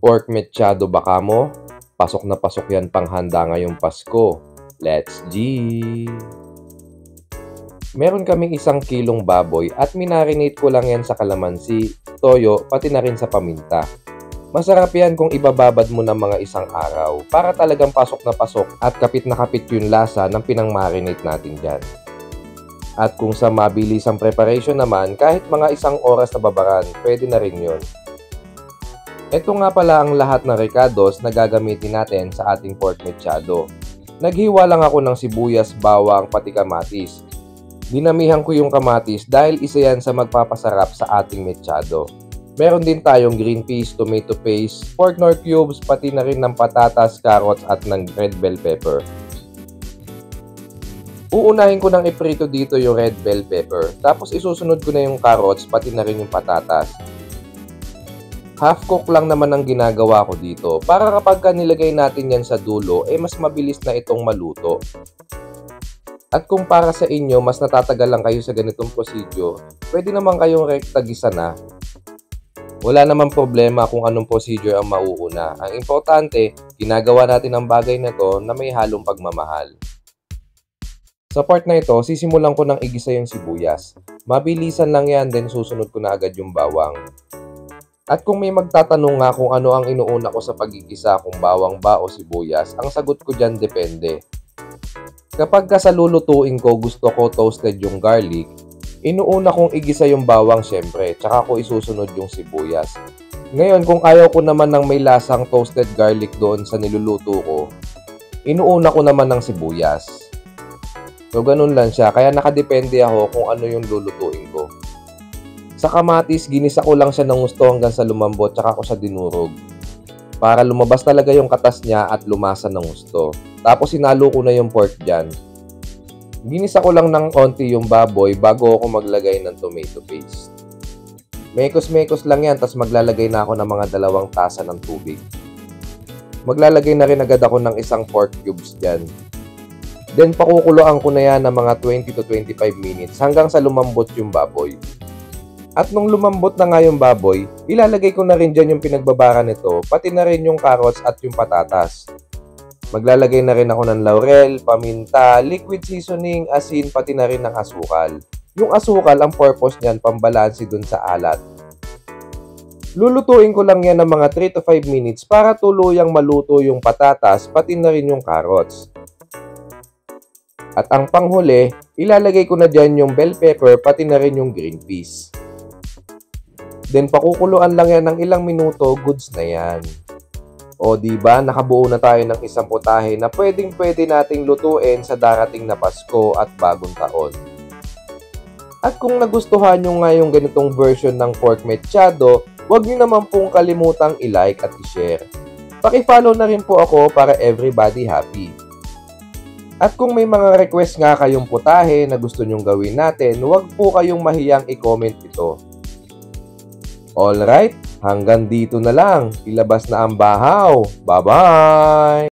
Pork mechado ba kamo? Pasok na pasok yan panghanda ngayong Pasko. Let's G! Meron kaming 1 kilong baboy at minarinate ko lang yan sa kalamansi, toyo, pati na rin sa paminta. Masarap yan kung ibababad mo ng mga 1 araw para talagang pasok na pasok at kapit na kapit yung lasa ng pinang-marinate natin dyan. At kung sa mabilisang preparation naman, kahit mga 1 oras na babaran, pwede na rin yun. Ito nga pala ang lahat ng recados na gagamitin natin sa ating pork mechado. Naghiwa lang ako ng sibuyas, bawang, pati kamatis. Dinamihan ko yung kamatis dahil isa yan sa magpapasarap sa ating mechado. Meron din tayong green peas, tomato paste, pork nor cubes, pati na rin ng patatas, carrots at ng red bell pepper. Uunahin ko nang iprito dito yung red bell pepper, tapos isusunod ko na yung carrots, pati na rin yung patatas. Half cook lang naman ang ginagawa ko dito para kapag nilagay natin yan sa dulo, mas mabilis na itong maluto. At kung para sa inyo, mas natatagal lang kayo sa ganitong procedure, pwede naman kayong rekta-gisa na. Wala namang problema kung anong procedure ang mauuna. Ang importante, ginagawa natin ang bagay na to na may halong pagmamahal. Sa part na ito, sisimulan ko ng igisa yung sibuyas. Mabilisan lang yan, then susunod ko na agad yung bawang. At kung may magtatanong nga kung ano ang inuuna ko sa pagigisa, kung bawang ba o sibuyas, ang sagot ko dyan depende. Kapag sa lulutuin ko gusto ko toasted yung garlic, inuuna kong igisa yung bawang syempre, tsaka ko isusunod yung sibuyas. Ngayon kung ayaw ko naman ng may lasang toasted garlic doon sa niluluto ko, inuuna ko naman ng sibuyas. So ganun lang siya, kaya nakadepende ako kung ano yung lulutuin ko. Sa kamatis, ginisa ko lang siya ng gusto hanggang sa lumambot tsaka ko siya dinurog. Para lumabas talaga yung katas niya at lumasa ng gusto. Tapos sinalo ko na yung pork dyan. Ginisa ko lang ng konti yung baboy bago ako maglagay ng tomato paste. Mekos-mekos lang yan, tapos maglalagay na ako ng mga 2 tasa ng tubig. Maglalagay na rin agad ako ng 1 pork cubes dyan. Then pakukuluan ko na yan ng mga 20 to 25 minutes hanggang sa lumambot yung baboy. At nung lumambot na nga yung baboy, ilalagay ko na rin dyan yung pinagbabara nito, pati na rin yung carrots at yung patatas. Maglalagay na rin ako ng laurel, paminta, liquid seasoning, asin, pati na rin ng asukal. Yung asukal, ang purpose niyan, pambalansi dun sa alat. Lulutuin ko lang yan ng mga 3 to 5 minutes para tuluyang maluto yung patatas, pati na rin yung carrots. At ang panghuli, ilalagay ko na dyan yung bell pepper, pati na rin yung green peas. Then pakukuluan lang yan ng ilang minuto, goods na yan. O diba, nakabuo na tayo ng 1 putahe na pwedeng-pwede nating lutuin sa darating na Pasko at Bagong Taon. At kung nagustuhan nyo nga yung ganitong version ng pork mechado, huwag nyo naman pong kalimutang i-like at i-share. Paki-follow na rin po ako para everybody happy. At kung may mga request nga kayong putahe na gusto nyong gawin natin, huwag po kayong mahiyang i-comment ito. Alright, hanggang dito na lang. Ilabas na ang bahaw. Bye-bye!